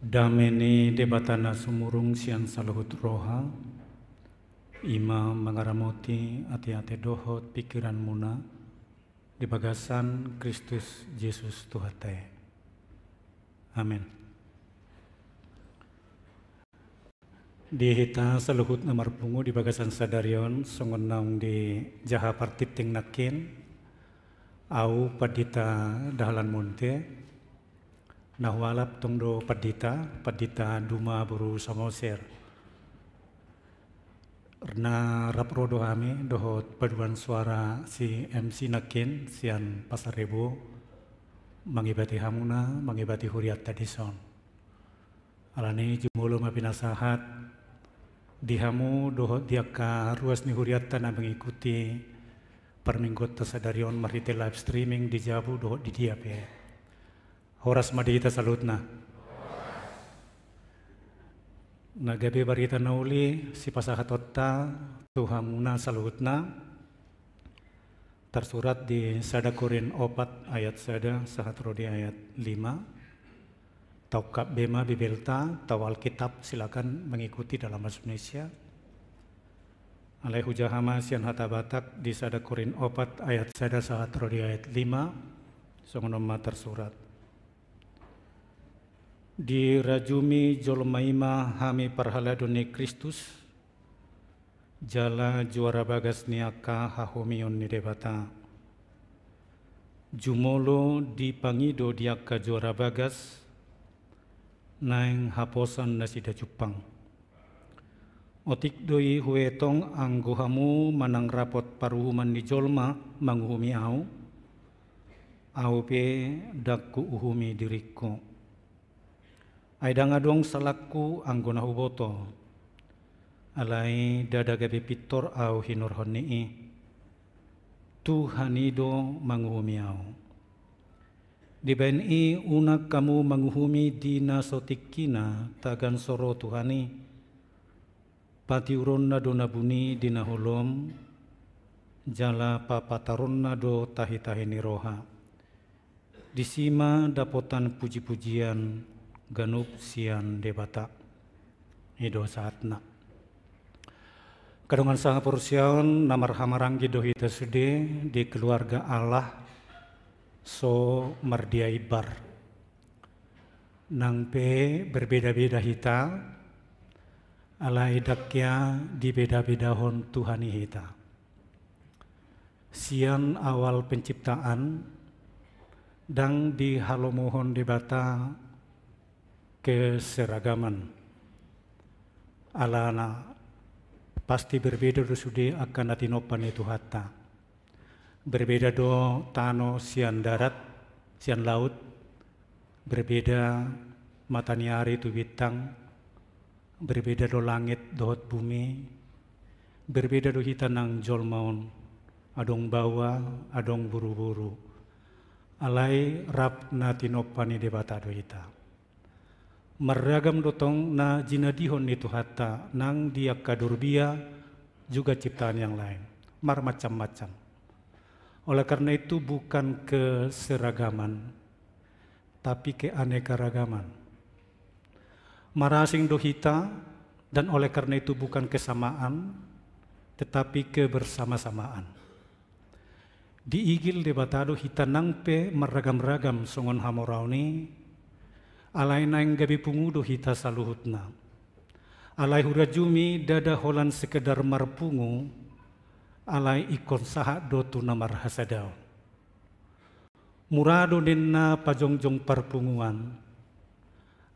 Dameni debatana sumurung sian saluhut roha, ima mengaramoti ati-ati dohot pikiran muna, di bagasan Kristus Yesus Tuhate. Amin. Di hita saluhut namar pungu di bagasan sadarion, songon naung di jaha partiting nakin, au padita dahalan munte, nahwalap tongdo padita duma buru samoser. Rna raprodo hami dohot paduan suara si MC nakin sian Pasarebo mangibati hamuna mangibati huriat tadison. Alani jumulo mapinasahat dihamu dohot diaka ruas ni huriat tanah mengikuti perminggot tasadarion marite live streaming di Jabu dohot di diape. Horas madita salutna. Nagabi barita nauli si pasahatotta tuhamuna salutna tersurat di Sada Korin 4 ayat sada sahatrodi ayat 5 taukap bema bibelta tau Alkitab silakan mengikuti dalam bahasa Indonesia alai hujahama sian hata batak di Sada Korin 4 ayat sada sahatrodi ayat 5 songonoma tersurat di rajumi jolmaima hami parhaladoni Kristus jala juara bagas niaka hahomion ni debata jumolo di pangido diaka juara bagas naeng haposan nasida cupang otik doi huetong anggohamu manang rapot paruhuman ni jolma manguhumi au pe dakku uhumi diriku Aidang adong salaku anggona huboto alai dada gabi pitor au hinor honni Tuhanido manguhumiau di BNI unak kamu manguhumi dina sotikina tagan soro Tuhani patiuronna do nabuni dina holom jala papataronna do tahi-tahini roha disima dapotan puji-pujian ganup sian debata ido saatna kadongan saha porsion namar hamaranggi dohita sede di keluarga Allah so mardia ibar nang pe berbeda-beda hita ala idaknya di beda-bedahon Tuhani hita sian awal penciptaan dang di halomohon debata keseragaman alana pasti berbeda do sude akan atinopan itu hatta berbeda do tano sian darat sian laut berbeda mataniari itu bintang berbeda do langit dohot bumi berbeda do hitanang jolmaun adong bawa adong buru-buru alai rap na tinopani debata do hita meragam dotong na jinadihon itu hatta nang dia kadurbia juga ciptaan yang lain mar macam-macam oleh karena itu bukan keseragaman tapi keanekaragaman marasing dohita dan oleh karena itu bukan kesamaan tetapi kebersama-samaan di igil debatado hita nang pe meragam-ragam songon hamorauni alai naing gabi pungudo hita saluhutna alai hurajumi dada holan sekedar marpungu alai ikon saha dotu namar hasadao murado denna pajongjong parpunguan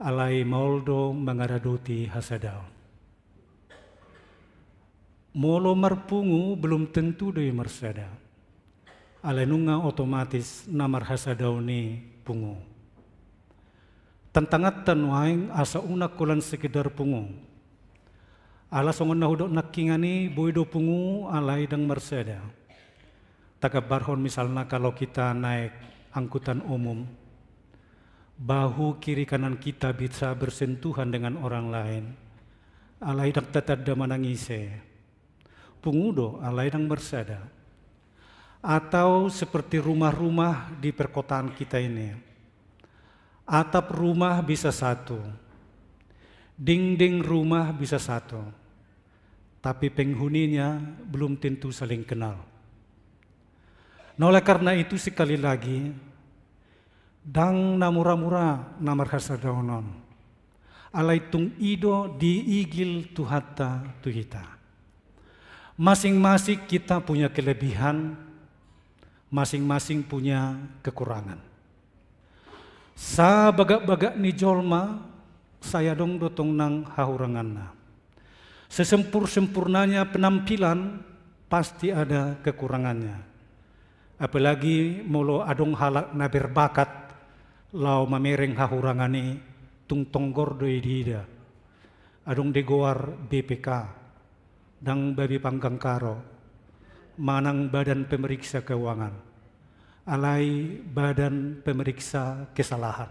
alai mauldo mangaradoti hasadao molo marpungu belum tentu doi marsada alai nunga otomatis namar hasadao ni pungu tantangat tanwaing asa una kulan sekedar pungu ala songon nahudok nakingani boido pungu alai dang marseda takabarhon misalnya kalau kita naik angkutan umum bahu kiri kanan kita bisa bersentuhan dengan orang lain alai dang tatadda manangise pungudo alai dang marseda atau seperti rumah-rumah di perkotaan kita ini. Atap rumah bisa satu, Dinding rumah bisa satu, tapi penghuninya belum tentu saling kenal. Nah, oleh karena itu sekali lagi, dang namura-mura namar hasadaonon, alai tung ido di igil tuhata tuhita. Masing-masing kita punya kelebihan, masing-masing punya kekurangan. Sa bagak-bagak ni jolma, saya dong dotong nang hahuranganna. Sesempur-sempurnanya penampilan pasti ada kekurangannya. Apalagi molo adong halak na berbakat lau mamereng hahurangani tung tonggor doi dida. Adong degoar BPK dang babi panggang karo manang badan pemeriksa keuangan. Alai badan pemeriksa kesalahan.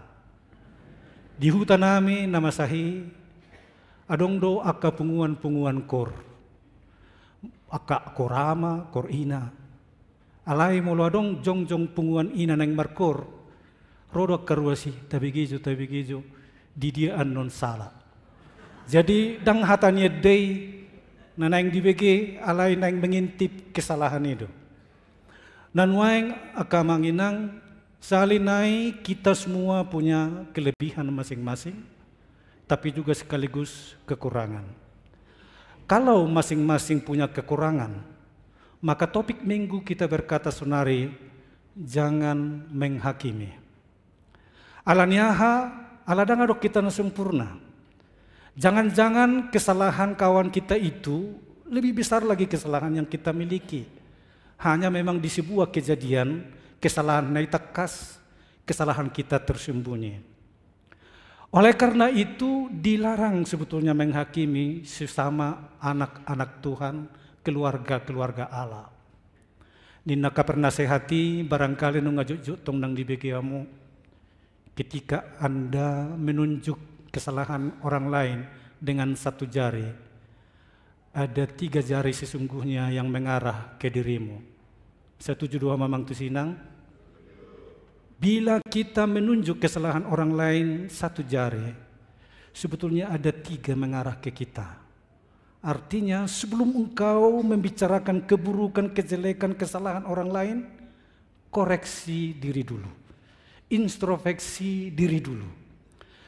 Di hutan nami nama sahi adong do aka punguan-punguan kor. Aka korama, kor ina. Alai molo adong jong-jong punguan ina nang markor. Rodo karuasi tabi gijo di dia non salah. Jadi dang hatanya day na nang dibegi alai nang mengintip kesalahan itu. Dan waeng aka manginang salinai kita semua punya kelebihan masing-masing, tapi juga sekaligus kekurangan. Kalau masing-masing punya kekurangan, maka topik minggu kita berkata sonari, jangan menghakimi. Alanyaha, aladang adok kita na sempurna. Jangan-jangan kesalahan kawan kita itu lebih besar lagi kesalahan yang kita miliki. Hanya memang di sebuah kejadian, kesalahan naitakas, kesalahan kita tersembunyi. Oleh karena itu dilarang sebetulnya menghakimi sesama anak-anak Tuhan, keluarga-keluarga Allah. Nina pernah sehati barangkali nungajuk tong nang dibegiamu ketika Anda menunjuk kesalahan orang lain dengan satu jari, ada 3 jari sesungguhnya yang mengarah ke dirimu. 1, 2 mamang tusinang. Bila kita menunjuk kesalahan orang lain 1 jari, sebetulnya ada 3 mengarah ke kita. Artinya sebelum engkau membicarakan keburukan, kejelekan, kesalahan orang lain, koreksi diri dulu. Introspeksi diri dulu.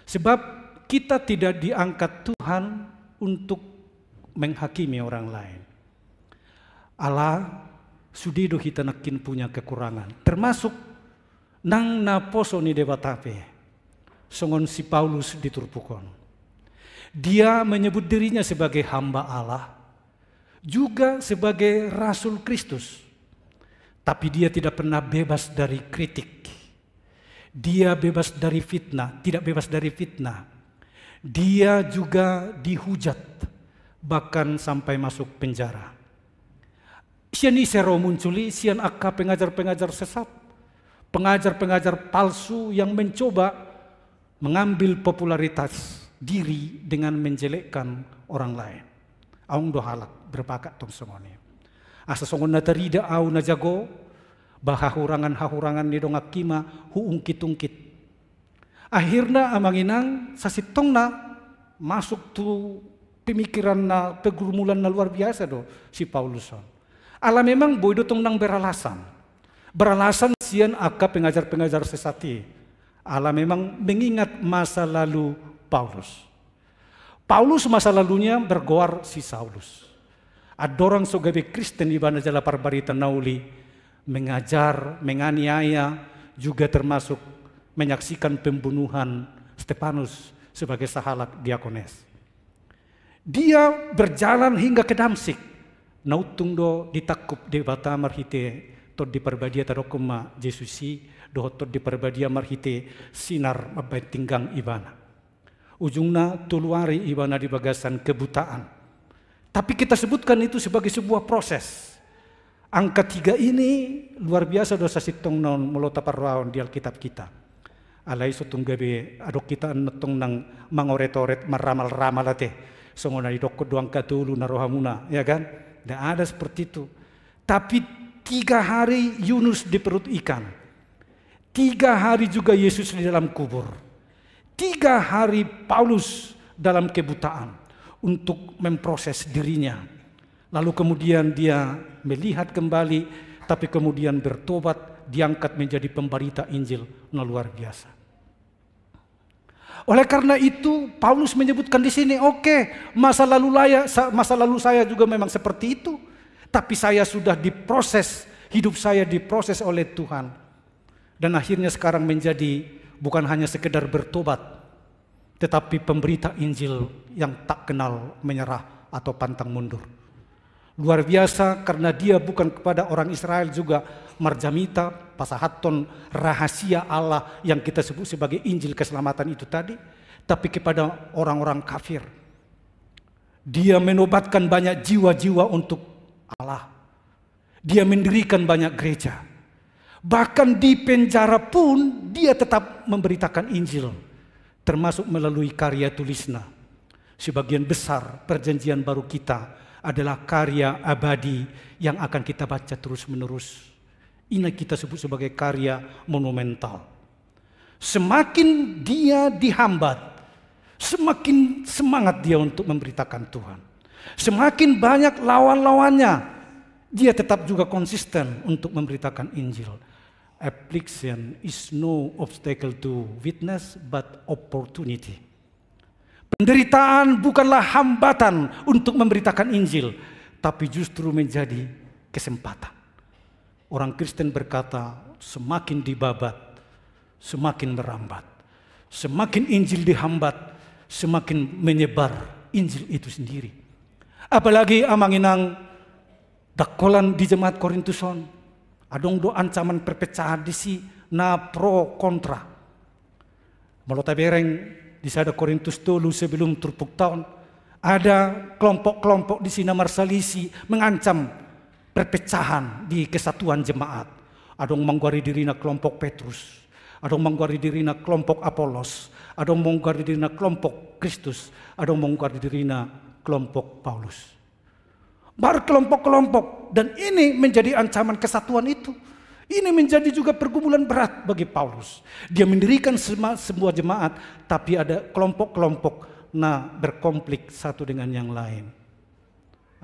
Sebab kita tidak diangkat Tuhan untuk menghakimi orang lain. Allah sudido kita nakin punya kekurangan, termasuk nang naposo ni debatape songon si Paulus diturpukon. Dia menyebut dirinya sebagai hamba Allah, juga sebagai Rasul Kristus. Tapi dia tidak pernah bebas dari kritik. Dia bebas dari fitnah, tidak bebas dari fitnah. Dia juga dihujat, bahkan sampai masuk penjara. Sian isero munculi, sian akka pengajar-pengajar sesat, pengajar-pengajar palsu yang mencoba mengambil popularitas diri dengan menjelekkan orang lain. Aung do halak berbakat tong songoni. Asa songon na tarida au na jago bahahurangan-hahurangan ni dong akima huungkit-ungkit. Akhirnya amanginang sasitong na masuk tu pemikiran na pegurumulan na luar biasa do si Pauluson. Ala memang boy dotong nang beralasan. Beralasan sian aka pengajar-pengajar sesati. Allah memang mengingat masa lalu Paulus. Paulus masa lalunya bergoar si Saulus. Ada orang sogabe Kristen di bana jala parbarita nauli mengajar, menganiaya, juga termasuk menyaksikan pembunuhan Stefanus sebagai sahalak diakones. Dia berjalan hingga ke Damsik. Nautung do ditakup de bata marhite tot di perbadia tarokuma Jesusi do tot di perbadia marhite sinar mabait tinggang ibana. Ujungna tuluari ibana di bagasan kebutaan. Tapi kita sebutkan itu sebagai sebuah proses. Angka 3 ini luar biasa dosa sitong non molota parwaon di Alkitab kita. Alai sotong gabe adok kita netong nang mangoret-oret maramal-ramal ate. Songona di dokko doang katulu na rohamuna, ya kan? Tidak ada seperti itu. Tapi 3 hari Yunus di perut ikan. 3 hari juga Yesus di dalam kubur. 3 hari Paulus dalam kebutaan untuk memproses dirinya. Lalu kemudian dia melihat kembali, tapi kemudian bertobat, diangkat menjadi pemberita Injil. Luar biasa. Oleh karena itu Paulus menyebutkan di sini, oke, masa lalu saya juga memang seperti itu, tapi saya sudah diproses, hidup saya diproses oleh Tuhan, dan akhirnya sekarang menjadi bukan hanya sekedar bertobat, tetapi pemberita Injil yang tak kenal menyerah atau pantang mundur. Luar biasa, karena dia bukan kepada orang Israel juga marjamita, pasahaton, rahasia Allah yang kita sebut sebagai Injil keselamatan itu tadi, tapi kepada orang-orang kafir. Dia menobatkan banyak jiwa-jiwa untuk Allah. Dia mendirikan banyak gereja. Bahkan di penjara pun dia tetap memberitakan Injil, termasuk melalui karya tulisnya. Sebagian besar perjanjian baru kita adalah karya abadi yang akan kita baca terus-menerus. Ini kita sebut sebagai karya monumental. Semakin dia dihambat, semakin semangat dia untuk memberitakan Tuhan. Semakin banyak lawan-lawannya, dia tetap juga konsisten untuk memberitakan Injil. Affliction is no obstacle to witness, but opportunity. Penderitaan bukanlah hambatan untuk memberitakan Injil, tapi justru menjadi kesempatan. Orang Kristen berkata, semakin dibabat, semakin merambat. Semakin Injil dihambat, semakin menyebar Injil itu sendiri. Apalagi amanginang dakolan di jemaat Korintuson, adong do ancaman perpecahan di si na pro kontra. Malota bereng di sada Korintus dulu sebelum terpuk tahun, ada kelompok-kelompok di sini marsalisi mengancam perpecahan di kesatuan jemaat. Adong mengguari dirina kelompok Petrus, adong mengguari dirina kelompok Apolos, adong mengguari dirina kelompok Kristus, adong mengguari dirina kelompok Paulus. Berkelompok-kelompok, dan ini menjadi ancaman kesatuan itu. Ini menjadi juga pergumulan berat bagi Paulus. Dia mendirikan sebuah jemaat, tapi ada kelompok-kelompok berkonflik satu dengan yang lain.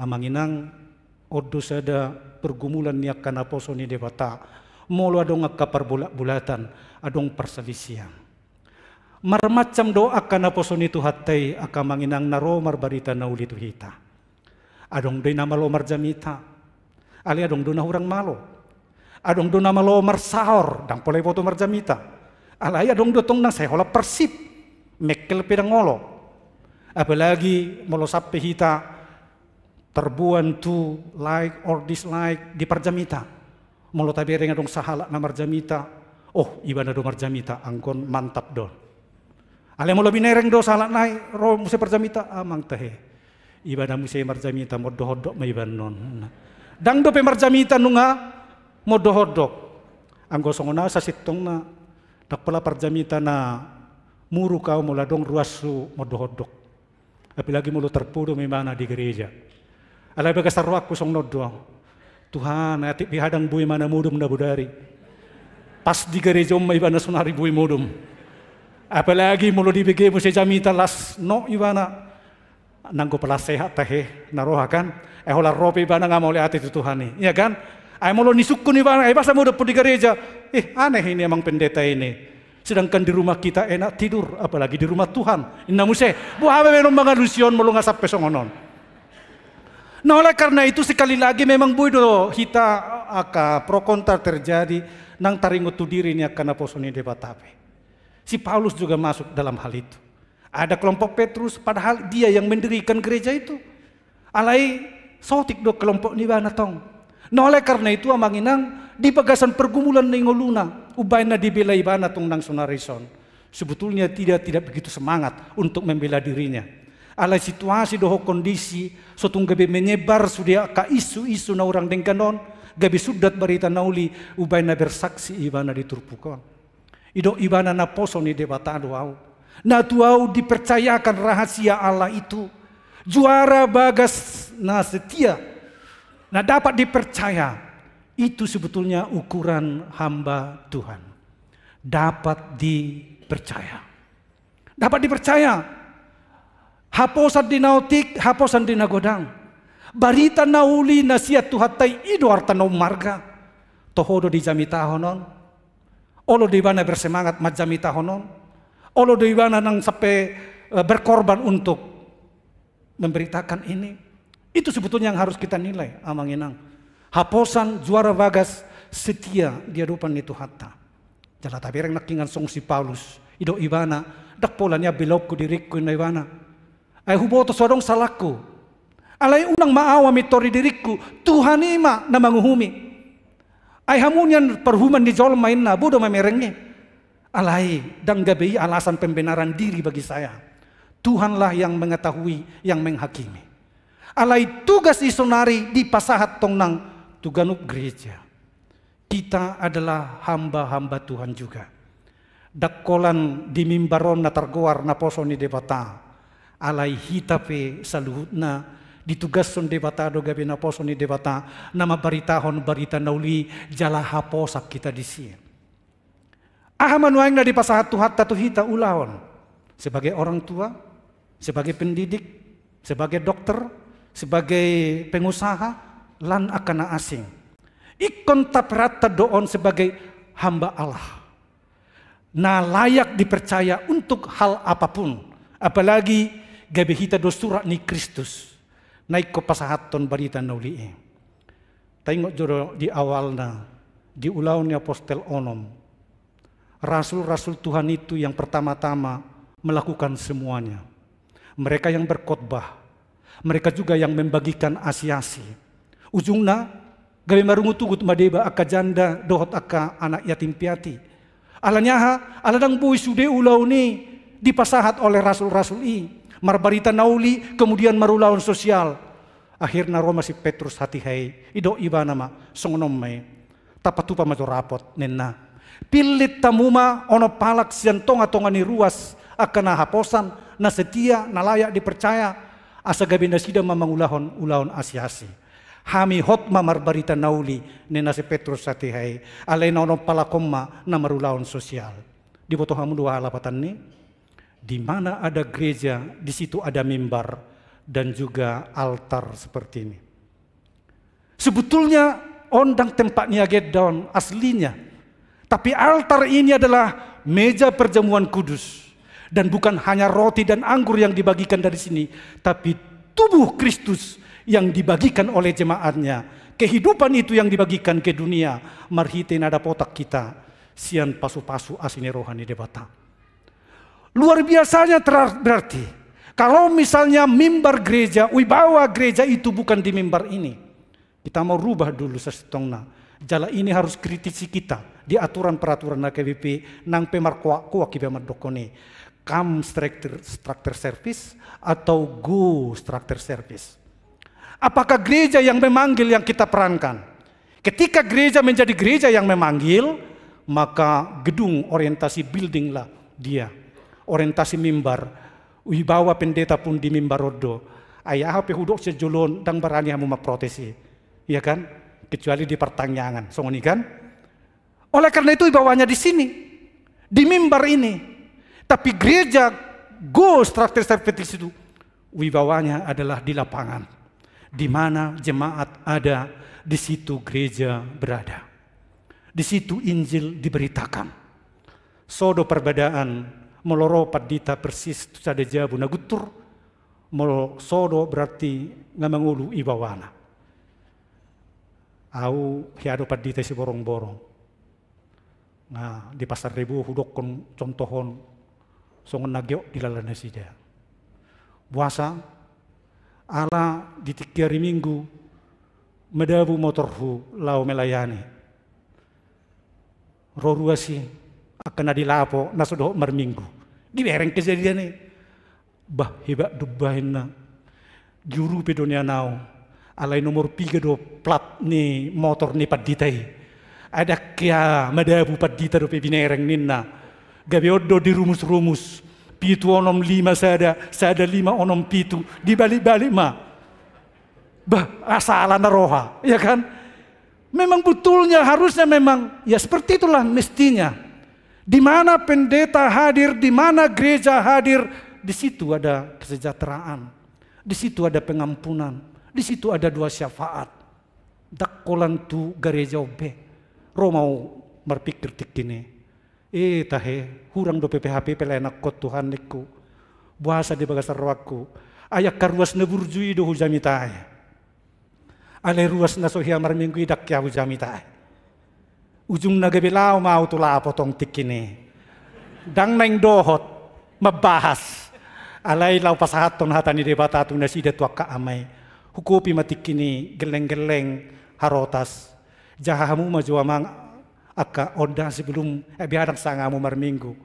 Amanginang odo sada pergumulan niak kana posoni debata, molo adong akapar bulatan, adong perselisihan. Marmacam doa kana posoni tu hatai akamanginang naromar barita nauli tu hita. Adong doy nama lo marjamita, ali adong do na hurang malo. Adong do nama lo marsahor, dang polai foto marjamita. Alai adong do tong nang sehola persip, mekel pedang ngolo. Apalagi molo sape hita terbuan to like or dislike di parjamita. Molo tabereng adong sahala na marjamita. Oh, ibana do marjamita, angkon mantap do. Ale molo binereng do sahala nai ro muse parjamita amang tahe. Ibana muse marjamita moddo hodok ma iban non. Dang do pe marjamita nunga modohodok anggo songona sa sitong na dakpala parjamita na muru kau mula dong ruasu modohodok. Apalagi mulu terpudo memana di gereja. Alay baga sarwaku song noddo. Tuhan ati bihadang bui mana mudum na budari. Pas di gereja may ibana sunari bui mudum. Apalagi mulu dibigay mo sa jamita las no ibana nanggo pala sehat tahe narohakan. Hola rope ibana nga mo ati Tuhan ni. Iya kan? Ay molo nisukun ni bang, ay basta mo dapat di gereja. Aneh ini emang pendeta ini. Sedangkan di rumah kita enak tidur, apalagi di rumah Tuhan. Inna muse, buhawe meron mga lusyon molo nga sape songonon. Nah oleh karena itu sekali lagi memang buido kita aka pro kontra terjadi nang taringot tu diri ni akan aposoni debatape. Si Paulus juga masuk dalam hal itu. Ada kelompok Petrus, padahal dia yang mendirikan gereja itu. Alai sotik do kelompok ni bana tong. Nah oleh karena itu amanginang di bagasan pergumulan ningoluna ubaina dibela ibana tong nang sunarison. Sebetulnya tidak begitu semangat untuk membela dirinya. Alai situasi doho kondisi sotung gabe menyebar sudia ka isu-isu na orang dengkanon gabe sudat barita nauli ubaina bersaksi ibana diturpukon. Ido ibana na poso ni debatado au. Na tuau dipercayakan rahasia Allah itu. Juara bagas na setia. Nah dapat dipercaya, itu sebetulnya ukuran hamba Tuhan. Dapat dipercaya. Dapat dipercaya. Haposan di nautik, haposan di nagodang. Barita nauli nasiat tuhatai ido arta no marga. Tohodo di jamita honon. Olo di bana bersemangat majamita honon. Olo di bana nang sampai berkorban untuk memberitakan ini. Itu sebetulnya yang harus kita nilai, amanginang. Haposan juara bagas setia di hadapan itu hatta. Jala tabireng nakingan song si Paulus. Ido ibana dak polanya bilogku diriku na ibana. Ay huboto sodong salakku. Alay unang maawa mitori diriku. Tuhan ima na manguhumi. Ay hamunyan perhuman di jol main na budo mamerengnya. Alay dang gabi alasan pembenaran diri bagi saya. Tuhanlah yang mengetahui, yang menghakimi. Alay tugas isonari di pasahat tong nang tuganup gereja. Kita adalah hamba-hamba Tuhan juga. Dakkolan di mimbaron na targoar na poso ni debata. Alay hitape saluhutna ditugason debata do gabi na poso ni debata na mabaritahon barita nauli jala haposak kita di sini. Ahamanuaing na di pasahat tuhat tatu hita ulahon. Sebagai orang tua, sebagai pendidik, sebagai dokter, sebagai pengusaha, lan akana asing. Ikon taprata doon sebagai hamba Allah. Na layak dipercaya untuk hal apapun. Apalagi gabi hita do surat ni Kristus. Naik ko pasahaton barita nauli. Tengok joro di awal na, di ulaw ni Apostel Onom. Rasul-rasul Tuhan itu yang pertama-tama melakukan semuanya. Mereka yang berkhotbah. Mereka juga yang membagikan asiasi. Ujungna, gabi marungutugut madeba aka janda dohot aka anak yatim piati. Alanyaha, aladang buwi sude ulaw ni dipasahat oleh rasul-rasul i. Marbarita nauli, kemudian marulawan sosial. Akhirnya Roma si Petrus hatihai, ido iba nama, songonom may. Tapatupa mato rapot, nenna. Pilit tamuma, ono palak siyan tonga-tonga ni ruas, akan na haposan, na setia, na layak dipercaya. Asa gabi na sida mamangulahon, ulahon asyasi. Hami hot marbarita nauli, nena si Petrus hatihai. Alay na ono palakoma na marulawan sosial. Di boto hamu dua halapatan ni. Di mana ada gereja, di situ ada mimbar dan juga altar seperti ini. Sebetulnya ondang tempatnya get down aslinya. Tapi altar ini adalah meja perjamuan kudus. Dan bukan hanya roti dan anggur yang dibagikan dari sini. Tapi tubuh Kristus yang dibagikan oleh jemaatnya. Kehidupan itu yang dibagikan ke dunia. Marhite nada potak kita. Sian pasu-pasu asini rohani debata. Luar biasanya berarti. Kalau misalnya mimbar gereja, wibawa gereja itu bukan di mimbar ini. Kita mau rubah dulu sesitongna. Jala ini harus kritisi kita. Di aturan-peraturan KWP, nang pemarkuak kibamat dokone. Come structure service atau go structure service. Apakah gereja yang memanggil yang kita perankan? Ketika gereja menjadi gereja yang memanggil, maka gedung orientasi building lah dia. Orientasi mimbar, wibawa pendeta pun di mimbar rodo. Ayah apa hudok sejolon dang barani hamu maprotesi, ya kan? Kecuali di pertanyaan, songoni kan? Oleh karena itu wibawanya di sini, di mimbar ini. Tapi gereja go structure service itu wibawanya adalah di lapangan, di mana jemaat ada, di situ gereja berada, di situ Injil diberitakan. Sodo perbedaan. Moloro padita persis sada jabu nagutur, molo sodo berarti ngamangulu ibawana. Au hiado padita si borong-borong. Nah di pasar ribu hudok kon contohon songon nagyo dilalana sida. Puasa ala di 3 hari minggu medabu motorhu lau melayani. Roruasi akan dilapo na sudah merminggu. Di bereng kejadian ini. Bah hebat dubahin na. Juru pedonia nau. Alay nomor 3 do plat ni motor ni paditai. Ada kaya madabu padita do pebinereng ninna. Gabi odo di rumus-rumus. Pitu onom 5 sada 5 onom pitu. Di balik-balik ma. Bah asala na roha. Ya kan? Memang betulnya harusnya memang. Ya seperti itulah mestinya. Di mana pendeta hadir, di mana gereja hadir, di situ ada kesejahteraan, di situ ada pengampunan, di situ ada dua syafaat. Dakkolan tu gereja obe, romau berpikir tikini. Tahe, hurang do PPHP pelayanak kot Tuhan niku. Buasa di bagasar rawaku. Ayak karuas na burjui do hujami tahe. Ale ruas na sohia marminggu idak ya hujami tahe. Ujung nagabilaw mau tula potong tikini. Dang neng dohot mabahas. Alay law pasahaton hatani debata tu nasida tuaka amay. Hukupi matikini geleng-geleng harotas. Jahamu majuamang aka oda sebelum biadang sangamu marminggu.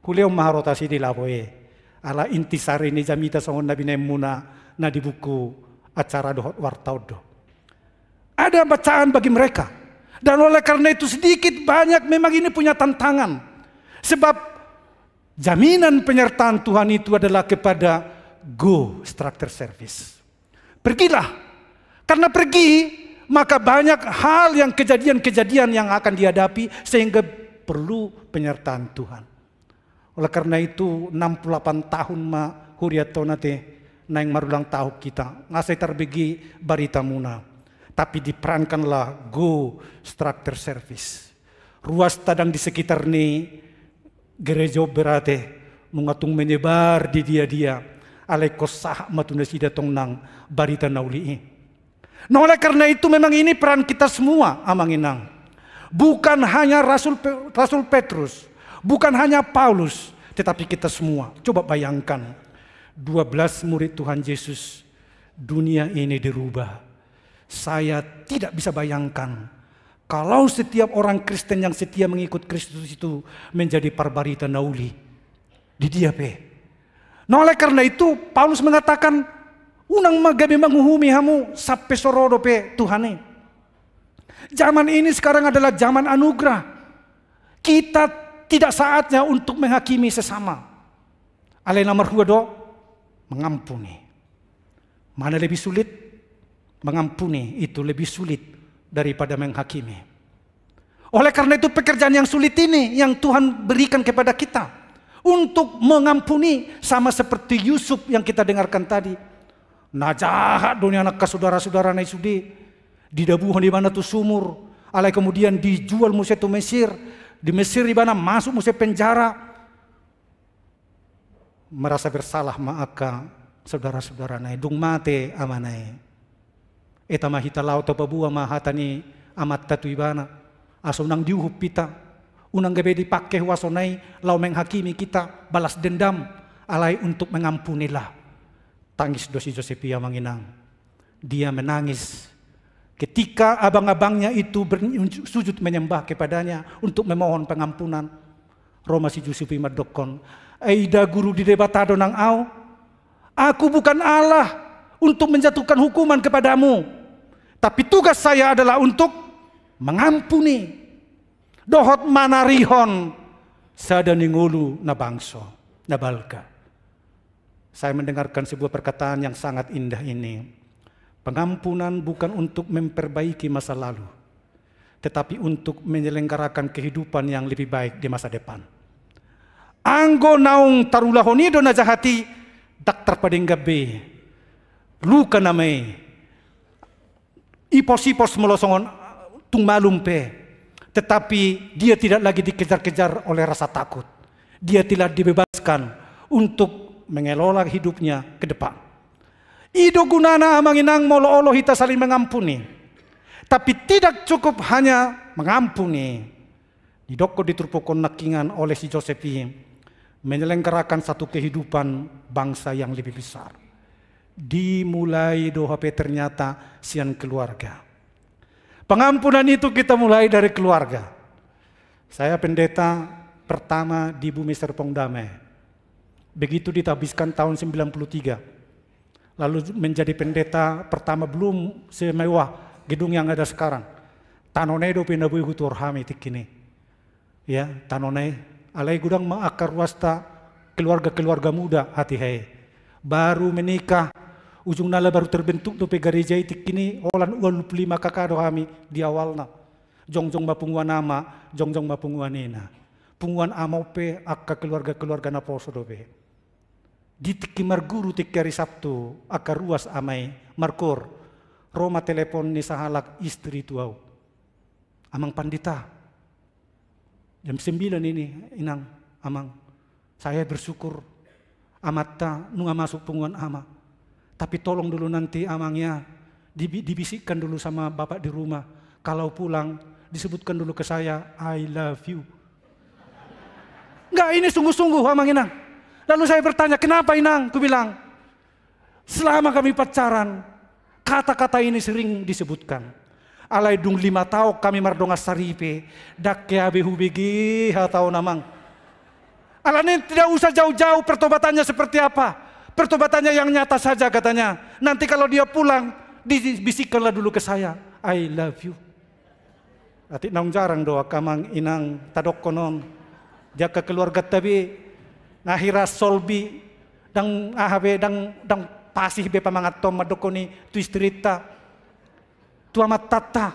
Huleo maharotasi di laboe. Ala intisari ni jamita songon nabi nemuna na di buku acara dohot wartaudo. Ada bacaan bagi mereka. Dan oleh karena itu sedikit banyak memang ini punya tantangan. Sebab jaminan penyertaan Tuhan itu adalah kepada go structure service. Pergilah. Karena pergi maka banyak hal yang kejadian-kejadian yang akan dihadapi sehingga perlu penyertaan Tuhan. Oleh karena itu 68 tahun ma huriato nate naing marulang tahu kita ngasai terbegi barita muna. Tapi diperankanlah go structure service. Ruas tadang di sekitar ni gereja berate mengatung menyebar di dia alai kosah matuna sida tong nang barita nauli. Nah oleh karena itu memang ini peran kita semua amanginang. Bukan hanya Rasul Petrus, bukan hanya Paulus, tetapi kita semua. Coba bayangkan 12 murid Tuhan Yesus, dunia ini dirubah. Saya tidak bisa bayangkan kalau setiap orang Kristen yang setia mengikut Kristus itu menjadi parbarita nauli di dia pe. Nah oleh karena itu Paulus mengatakan unang magabi manghuhumi hamu sampai sorodo pe Tuhane. Zaman ini sekarang adalah zaman anugerah. Kita tidak saatnya untuk menghakimi sesama. Alai nomor 2 do, mengampuni. Mana lebih sulit? Mengampuni itu lebih sulit daripada menghakimi. Oleh karena itu pekerjaan yang sulit ini yang Tuhan berikan kepada kita. Untuk mengampuni sama seperti Yusuf yang kita dengarkan tadi. Nah jahat dunia anak saudara-saudara naik sudi didabuhan di mana tuh sumur, alai kemudian dijual musuh tu Mesir, di Mesir di mana masuk musuh penjara, merasa bersalah maka saudara-saudara naik dung mate amanai, eta mahita lau to pabua mahatani amat tatu ibana, aso nang diuhup pita, unang gabe dipakai wasonai lau menghakimi kita balas dendam, alai untuk mengampunilah. Tangis dosi Josepia manginang. Dia menangis ketika abang-abangnya itu sujud menyembah kepadanya untuk memohon pengampunan. Roma si Josepi madokon. Aida guru di debatado nang au. Aku bukan Allah untuk menjatuhkan hukuman kepadamu. Tapi tugas saya adalah untuk mengampuni. Dohot manarihon sadaningulu na bangso na balga. Saya mendengarkan sebuah perkataan yang sangat indah ini. Pengampunan bukan untuk memperbaiki masa lalu, tetapi untuk menyelenggarakan kehidupan yang lebih baik di masa depan. Anggo naung tarulahoni do najahati daktar padenggabe. Luka namai. Ipos-ipos melosongon tung malumpe. Tetapi dia tidak lagi dikejar-kejar oleh rasa takut. Dia tidak dibebaskan untuk mengelola hidupnya ke depan. Ido gunana amanginang molo-olo kita saling mengampuni. Tapi tidak cukup hanya mengampuni. Didoko diturpokon nakingan oleh si Josepi menyelenggarakan satu kehidupan bangsa yang lebih besar. Dimulai dohape ternyata sian keluarga. Pengampunan itu kita mulai dari keluarga. Saya pendeta pertama di Bumi Serpong Damai. Begitu ditabiskan tahun 93. Lalu menjadi pendeta pertama belum semewah gedung yang ada sekarang. Tanone do pinabui hutur hami tikini. Ya, tanone alai gudang maakar wasta keluarga-keluarga muda hati hai. Baru menikah, ujung nala baru terbentuk do gereja tikini olan 25 kakado hami di awalna. Jongjong mapungwan nama, jongjong mapungwan nena. Punguan amope akka keluarga-keluarga na poso dobe. Di tiki marguru tiki hari Sabtu, akar ruas amai, markor, Roma telepon ni sahalak istri tuau. Amang pandita, jam 9 ini, inang, amang, saya bersyukur, amata, nunga masuk punggungan ama. Tapi tolong dulu nanti amangnya, dibisikkan dulu sama bapak di rumah. Kalau pulang, disebutkan dulu ke saya, I love you. Enggak, ini sungguh-sungguh amang inang. Lalu saya bertanya, kenapa inang? Ku bilang, selama kami pacaran, kata-kata ini sering disebutkan. Alai dung 5 tahun kami mardonga saripe, dak ya behubigi hatau namang. Alani tidak usah jauh-jauh pertobatannya seperti apa. Pertobatannya yang nyata saja katanya. Nanti kalau dia pulang, dibisikkanlah dulu ke saya, I love you. Ati naung jarang doa kamang inang tadok konon. Jaka keluarga tabi ngahira solbi dang ahabe dang pasih be pamangat tom madokoni tu istrita tu amat tata.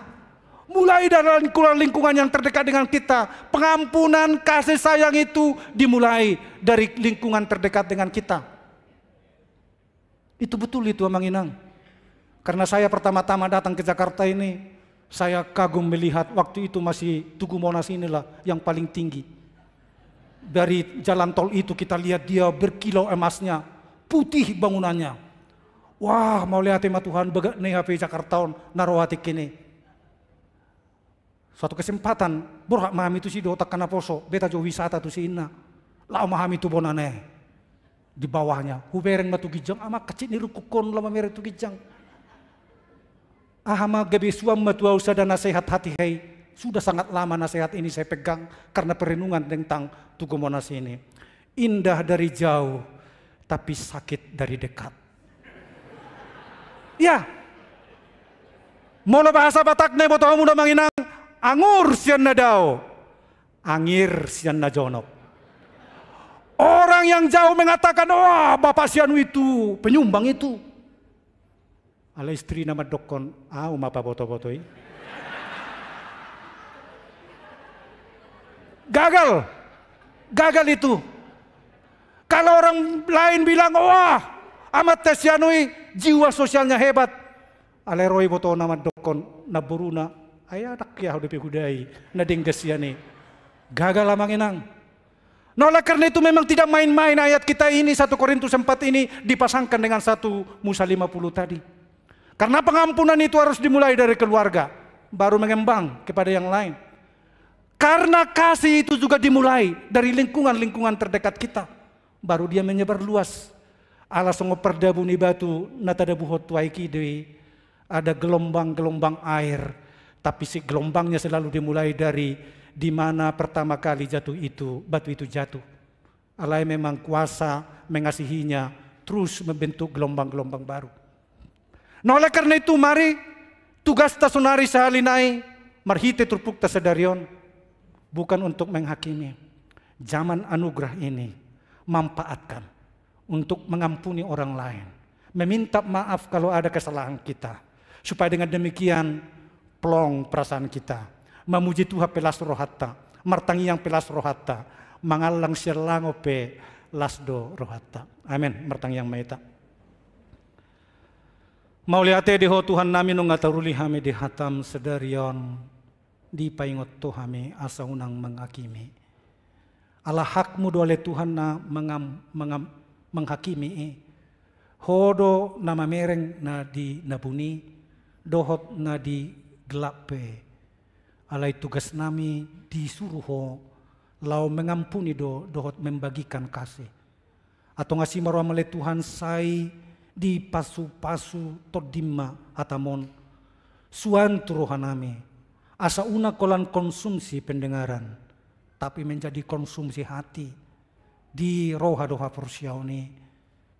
Mulai dari lingkungan yang terdekat dengan kita. Pengampunan kasih sayang itu dimulai dari lingkungan terdekat dengan kita. Itu betul itu Amang Inang. Karena saya pertama-tama datang ke Jakarta ini, saya kagum melihat waktu itu masih Tugu Monas inilah yang paling tinggi. Dari jalan tol itu kita lihat dia berkilau emasnya, putih bangunannya. Wah, mau lihat tema Tuhan begat nih HP Jakarta narawati kini. Suatu kesempatan, borak mahami itu si do takana poso, beta jo wisata tu si inna. Lau mahami tu bonane di bawahnya. Hubereng matu gijang, ama kecil ni rukukon lama mere tu gijang. Ahama gabi suam matu usah dan nasihat hati hai. Sudah sangat lama nasihat ini saya pegang karena perenungan tentang Tugu Monas ini. Indah dari jauh, tapi sakit dari dekat. Ya, mola bahasa Batak ne boto muda manginang, angur sian nadao, angir sian najonok. Orang yang jauh mengatakan, wah bapak sianu itu, penyumbang itu. Ala istri nama dokon, mapa boto-botoi. Gagal itu. Kalau orang lain bilang, wah amat tesianui jiwa sosialnya hebat. Aleroi boto nama dokon naburuna ayah dak ya udah hudai nading desiani. Gagal Amang Inang. Oleh karena itu memang tidak main-main ayat kita ini 1 Korintus 4 ini dipasangkan dengan 1 Musa 50 tadi. Karena pengampunan itu harus dimulai dari keluarga, baru mengembang kepada yang lain. Karena kasih itu juga dimulai dari lingkungan-lingkungan terdekat kita. Baru dia menyebar luas. Ala songo perdabu ni batu natadabu hotwaiki dewi. Ada gelombang-gelombang air. Tapi si gelombangnya selalu dimulai dari di mana pertama kali jatuh itu, batu itu jatuh. Allah memang kuasa mengasihinya terus membentuk gelombang-gelombang baru. Nah oleh karena itu mari tugas tasunari sahalinai marhite turpuk tasadarion. Bukan untuk menghakimi. Zaman anugerah ini manfaatkan untuk mengampuni orang lain. Meminta maaf kalau ada kesalahan kita. Supaya dengan demikian plong perasaan kita. Memuji Tuhan pelas rohata. Martangi yang pelas rohata. Mangalang sirlango pe lasdo rohata. Amin. Martangi yang maita. Mau lihat deho Tuhan nami nung ngataruli hame di hatam sedarion. Di paingot Tuhame asa unang menghakimi. Allah hakmu dole Tuhan na menghakimi. Hodo nama mereng na di nabuni, dohot na di gelape. Alai tugas nami disuruh ho, lau mengampuni dohot membagikan kasih. Atau ngasih marwamale Tuhan sai di pasu-pasu todima atamon. Suan turohanami. Asa una kolan konsumsi pendengaran, tapi menjadi konsumsi hati di roha doha porsiauni.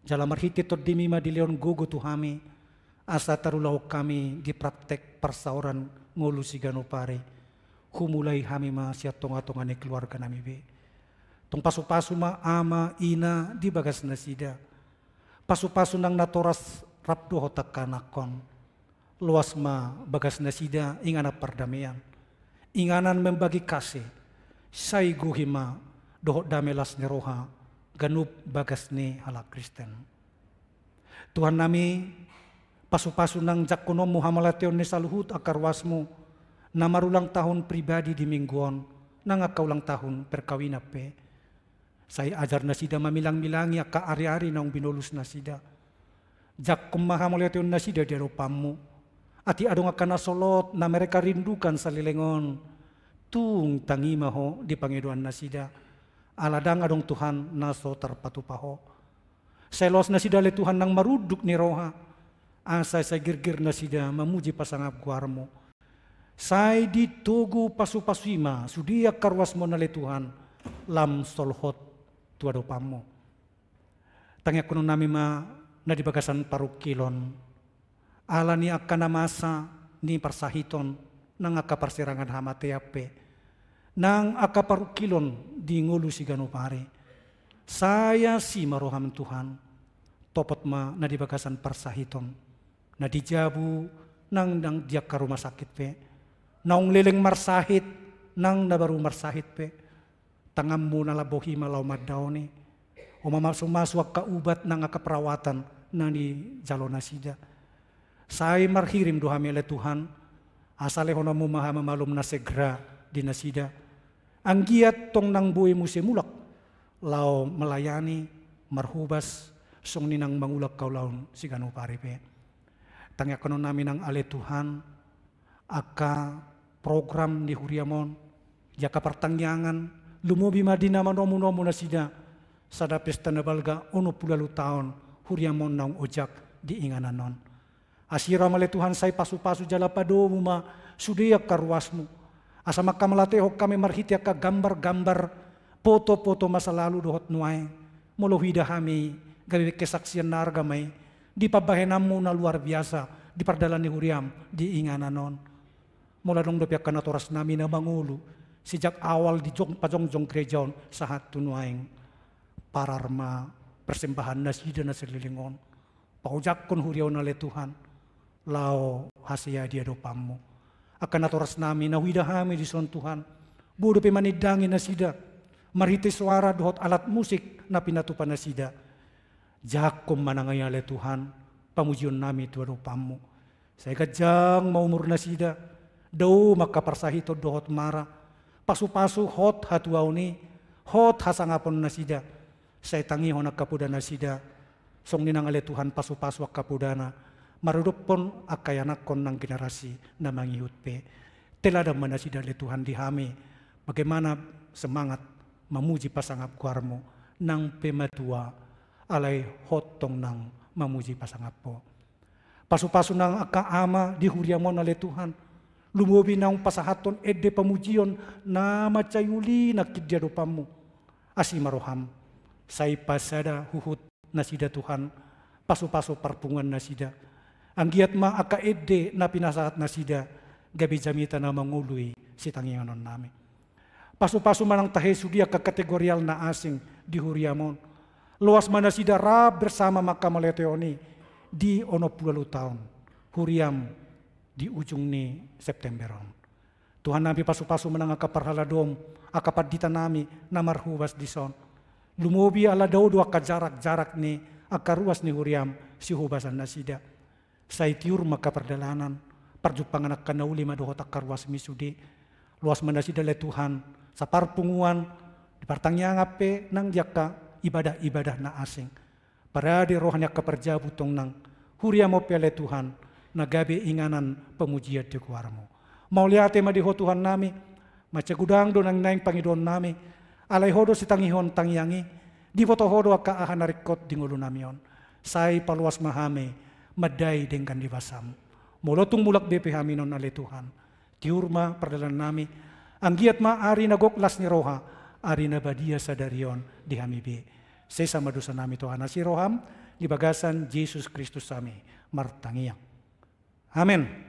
Jalan marhiti todimi ma di leon gogo tuhami, asa tarulau kami di praktek persauran ngolu sigano pare. Humulai hami ma siat tonga-tongane keluarga nami be. Tong pasu-pasu ma ama ina di bagas nasida. Pasu-pasu nang natoras rapdo hotak kanakon. Luas ma bagas nasida ingana perdamaian. Inganan membagi kasih. Sai guhima dohot damelas neroha ganup bagas ni hala Kristen. Tuhan nami pasu-pasu nang jakono muhamalateon ni saluhut akarwasmu na marulang tahun pribadi di mingguon nang akaulang tahun perkawinape. Saya ajar na sida mamilang-milangi aka ari-ari nang binulus na sida. Jak kumahamalateon na sida di aropamu. Ati adong akan nasolot na mereka rindukan sa lilengon. Tung tangima ho di pangiduan na sida. Aladang adong Tuhan naso terpatupaho. Selos na sida le Tuhan nang maruduk ni roha. Asa sa girgir na sida mamuji pasangap guarmo. Say ditugu pasu-pasima sudia karwas mo na le Tuhan lam solhot tuado pamo. Tangya kuno nami ma na di bagasan parukilon. Ala ni akan namasa ni parsahiton nang akaparsirangan hamateape. Nang akaparukilon di ngulu si ganupare. Saya si maroham Tuhan. Topot ma na di bagasan parsahiton. Na dijabu nang dia ka rumah sakit pe. Naung leleng marsahit nang nabaru marsahit pe. Tangammu na labohi malaw maddaw ni. O mamasu-maswak ka ubat nang akaperawatan nang di jalona sida. Say marhirim dohami oleh Tuhan. Asale hono mo maha mamalum na segera di nasida. Ang giat tong nang buhay mo simulak. Lao melayani marhubas song ninang mangulak kau laun si ganu paripe. Tangya kono namin ang ale Tuhan. Aka program di Huriamon. Jaka pertangyangan. Lumubi madina manomu-nomu na sida. Sada pesta na balga 60 tahun. Huriamon naung ojak di inganan non. Asira male Tuhan say pasu-pasu jala padomu ma sudia karwasmu. Asa makamelatehok kami marhiti ka gambar-gambar foto-foto masa lalu dohot nuay. Molohida kami gawi kesaksian nargamay. Di pabahenamu na luar biasa di pardalan ni Huriam di inganan non. Mula dong dopiak ka naturas namin na mangulu. Sejak awal di pajongjong gerejaon sahat tunuaing pararma persembahan nasida na selilingon. Paujakon Huriaw na le Tuhan. Lao hasia dia dopamu. Akan naturas namin na widahami di son Tuhan. Budo pe manidangin na sida. Marhiti suara dohot alat musik na pinatupan na sida. Jakom manangaya le Tuhan. Pamujion nami tuwa dopamu. Saya gajang maumur na sida. Daw makaparsahito dohot mara. Pasu-pasu hot hatuaw ni. Hot hasangapon na sida. Saya tangihon akapuda na sida. Song ninang ale Tuhan pasu-pasu akapudana. Maruduk pun akayanak kon ng generasi na mangihut pe. Telada man na sida le Tuhan dihami. Bagaimana semangat mamuji pasangap kuarmo. Nang pematua alay hotong nang mamuji pasangap po. Pasu-pasu nang akaama di Huriamon ale Tuhan. Lumubi nang pasahaton ede pamujion na macayuli na kidya dopamu. Asimaroham. Say pasada huhut na sida Tuhan. Pasu-pasu parpungan na sida. Ang giat ma aka ede na pinasahat na sida. Gabi jamita na mangului si tangianon namin. Pasu-pasu manang tahe sudia ka kategorial na asing di Huriamon. Luas mana sida rab bersama makamaleteoni di 60 tahun. Huriam di ujung ni Septemberon. Tuhan nabi pasu-pasu menang akaparhaladom, akapadita nami namarhubas di son. Lumubi ala daw aka jarak-jarak ni akaruas ni Huriam si hubasan nasida. Say tiur makaperdalanan, parjupangan akan nauli madohot akaruas misudi. Luas manasida le Tuhan, sa parpunguan, di partangnya ngape nang jaka ibadah-ibadah na asing. Para di rohnya kaperjabu tong nang Huriam mo pele Tuhan, nagabi inganan pemujian di kuarmo. Mau lihat madiho Tuhan nami, maca gudang do nang naing pangidon nami, alay hodo si tangihon tangyangi, di foto hodo ka ahanarikot di ngulu namion. Say paluas mahame, maday dengkan di basam. Molotung mulak BP haminon ale Tuhan. Tiurma perdalan nami, ang giat ma ari nagoklas ni roha, ari nabadia sa darion di hamibi. Sesama dosa nami Tuhan si roham, di bagasan Jesus Kristus sami, martangiyang. Amen.